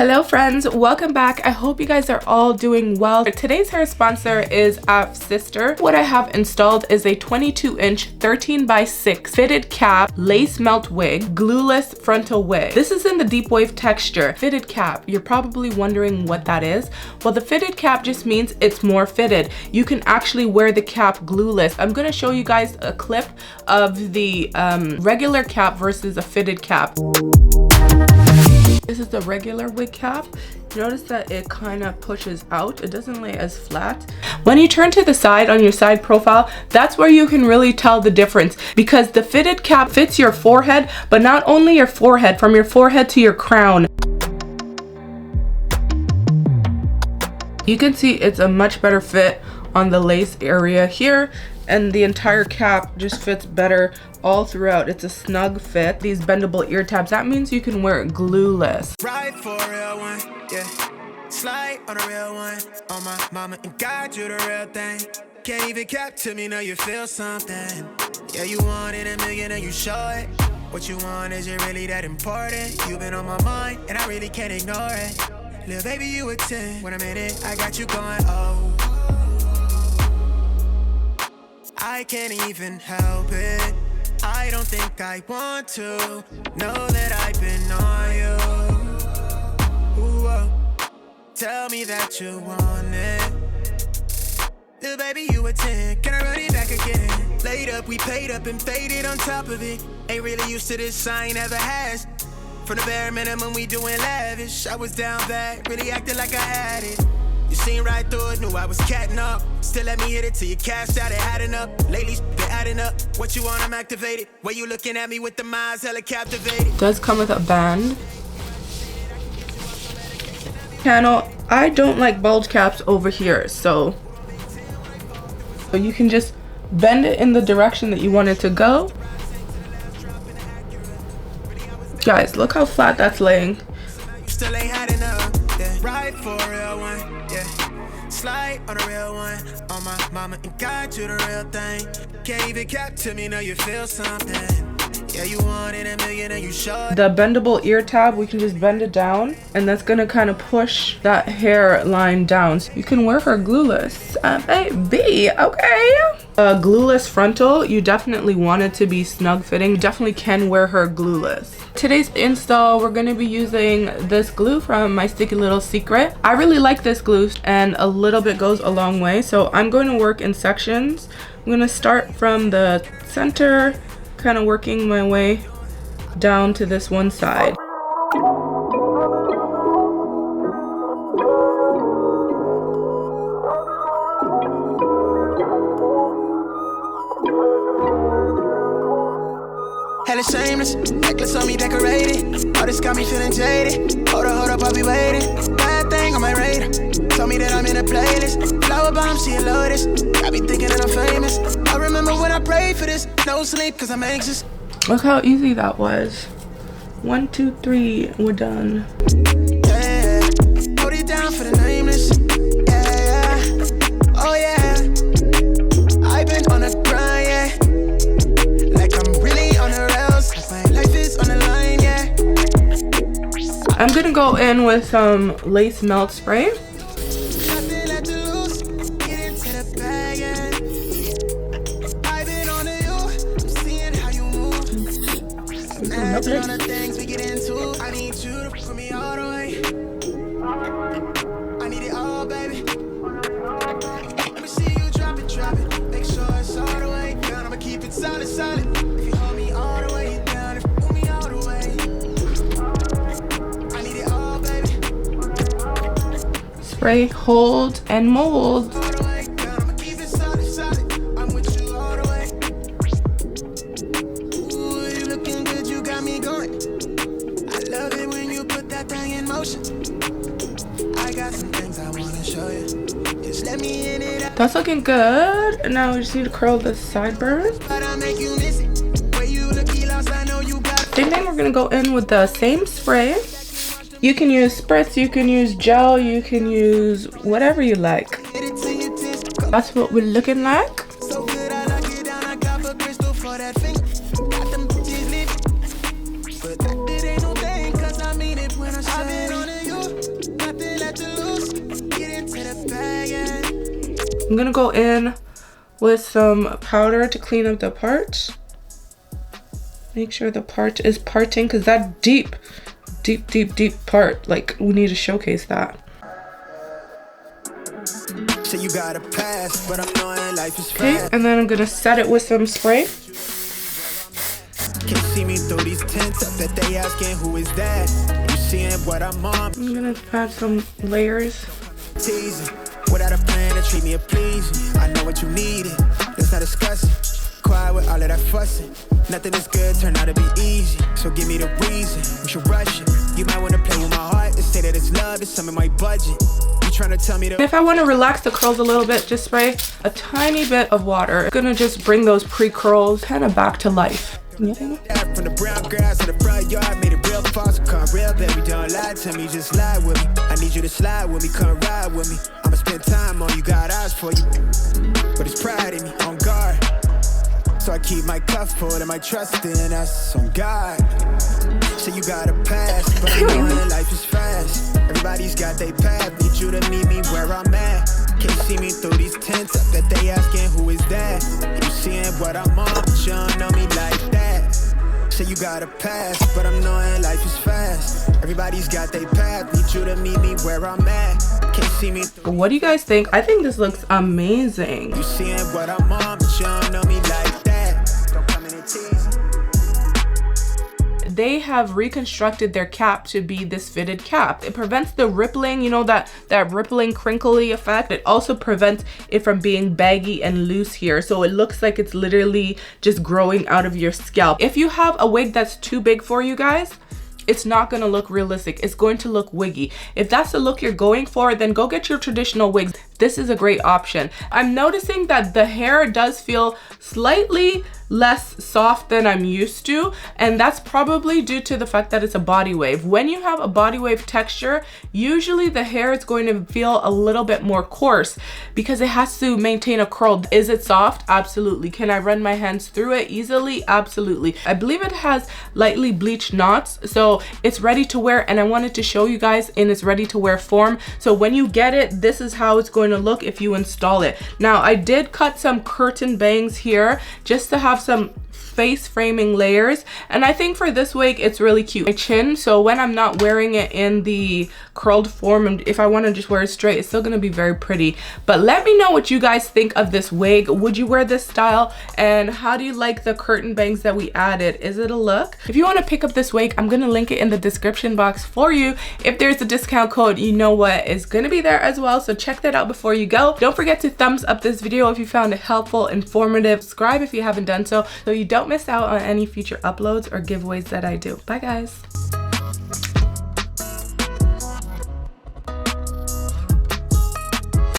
Hello friends, welcome back. I hope you guys are all doing well. Today's hair sponsor is Afsister. What I have installed is a 22-inch 13x6 fitted cap lace melt wig, glueless frontal wig. This is in the deep wave texture. Fitted cap, you're probably wondering what that is. Well, the fitted cap just means it's more fitted. You can actually wear the cap glueless. I'm gonna show you guys a clip of the regular cap versus a fitted cap. This is the regular wig cap. Notice that it kind of pushes out. It doesn't lay as flat. When you turn to the side on your side profile, that's where you can really tell the difference, because the fitted cap fits your forehead, but not only your forehead, from your forehead to your crown. You can see it's a much better fit on the lace area here, and the entire cap just fits better all throughout. It's a snug fit. These bendable ear tabs, that means you can wear it glueless. Right for a real one, yeah. Slide on a real one. On my mama and God, you the real thing. Can't even cap to me, know you feel something. Yeah, you wanted a million and you show it. What you want, is it really that important? You've been on my mind and I really can't ignore it. Little baby, you a 10. When I'm in it, I got you going, oh. I can't even help it. I don't think I want to know that I've been on you. Ooh, oh. Tell me that you want it. Little baby, you a 10. Can I run it back again? Laid up, we paid up and faded on top of it. Ain't really used to this, I ain't ever has. From the bare minimum, we doing lavish. I was down bad, really acting like I had it. You seen right through it, knew I was catting up. Still let me hit it till you cashed out, it adding up. Lately, been adding up. What you want, I'm activated. Way you looking at me with the minds, hella captivated. Does come with a band. Channel, I don't like bulge caps over here, so you can just bend it in the direction that you want it to go. Guys, look how flat that's laying. Still ain't had enough. Yeah. Right for a real one, yeah. Slide on a real one. On my mama and God, you the real thing. Can't even cap to me, know you feel something. Yeah, you wanted a million and you showed. The bendable ear tab, we can just bend it down, and that's gonna kind of push that hairline down. So you can wear her glueless, baby, okay? Glueless frontal, you definitely want it to be snug fitting. You definitely can wear her glueless. Today's install, we're going to be using this glue from My Sticky Little Secret. I really like this glue, and a little bit goes a long way, so I'm going to work in sections. I'm going to start from the center, kind of working my way down to this one side. Hella shameless, necklace on me decorated. All this got me feeling jaded. Hold up, I'll be waiting. Bad thing on my radar. Told me that I'm in a playlist. Flower bomb, she a lotus. I be thinking that I'm famous. I remember when I prayed for this. No sleep, cause I'm anxious. Look how easy that was. 1, 2, 3, we're done. Yeah, hold it down for the nameless. Yeah, oh yeah. I've been on a grind, yeah. I'm gonna go in with some lace melt spray. Spray, hold, and mold. That's looking good. And now we just need to curl the sideburns. Same thing, we're gonna go in with the same spray. You can use spritz, you can use gel, you can use whatever you like. That's what we're looking like. I'm gonna go in with some powder to clean up the part. Make sure the part is parting, because that deep part, like, we need to showcase that. So you got a pass, but I'm knowing life is okay, fast. and then I'm gonna set it with some spray. Can't see me through these tents up that they asking who is that. You seeing what I'm on? I'm gonna add some layers. Teasing without a plan to treat me a pleasing. I know what you needed. Let's not discuss it. Quiet with all of that fussing. Nothing is good turned out to be easy. So give me the reason. We should rush it. You might want to play with my heart and say that it's love. It's some of my budget. You trying to tell me that if I want to relax the curls a little bit, just spray a tiny bit of water. I'm gonna just bring those pre-curls kind of back to life. Yeah. From the brown grass to the front yard, made it real false. Come real, baby, don't lie to me, just lie with me. I need you to slide with me, come ride with me. I'ma spend time on you, got eyes for you. But it's pride in me, on guard. So I keep my cup full and my trust in us, on God. So you got a pass, but I know that life is fast. Everybody's got their path, need you to meet me where I'm at. Can't see me through these tents up that they asking who is that. You seeing what I'm on, but you don't know me like that. So you got a pass, but I'm knowing life is fast. Everybody's got their path, need you to meet me where I'm at. Can't see me. What do you guys think? I think this looks amazing. You seeing what I'm on, but you don't know me like that. Don't come in and tease. They have reconstructed their cap to be this fitted cap. It prevents the rippling, you know, that rippling crinkly effect. It also prevents it from being baggy and loose here. So it looks like it's literally just growing out of your scalp. If you have a wig that's too big for you guys, it's not gonna look realistic. It's going to look wiggy. If that's the look you're going for, then go get your traditional wigs. This is a great option. I'm noticing that the hair does feel slightly less soft than I'm used to, and that's probably due to the fact that it's a body wave. When you have a body wave texture, usually the hair is going to feel a little bit more coarse because it has to maintain a curl. Is it soft? Absolutely. Can I run my hands through it easily? Absolutely. I believe it has lightly bleached knots, so it's ready to wear, and I wanted to show you guys in its ready to wear form. So when you get it, this is how it's going to look if you install it. Now, I did cut some curtain bangs here just to have some face framing layers, and I think for this wig it's really cute. My chin, so when I'm not wearing it in the curled form, and if I want to just wear it straight, it's still gonna be very pretty. But let me know what you guys think of this wig. Would you wear this style, and how do you like the curtain bangs that we added? Is it a look? If you want to pick up this wig, I'm gonna link it in the description box for you. If there's a discount code, you know what is gonna be there as well, so check that out before you go. Don't forget to thumbs up this video if you found it helpful, informative. Subscribe if you haven't done so you don't miss out on any future uploads or giveaways that I do. Bye guys.